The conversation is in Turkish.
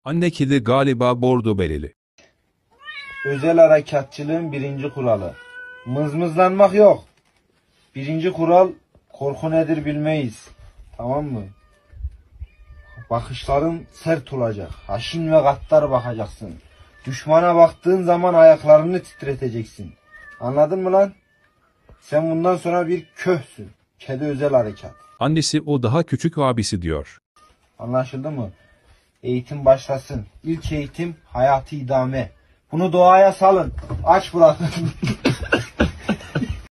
Anne kedi galiba bordo bereli. Özel harekatçılığın birinci kuralı. Mızmızlanmak yok. Birinci kural, korku nedir bilmeyiz. Tamam mı? Bakışların sert olacak. Haşin ve gaddar bakacaksın. Düşmana baktığın zaman ayaklarını titreteceksin. Anladın mı lan? Sen bundan sonra bir köhsün. Kedi özel harekat. Annesi o daha küçük abisi diyor. Anlaşıldı mı? Eğitim başlasın. İlk eğitim hayatı idame. Bunu doğaya salın. Aç bırakın.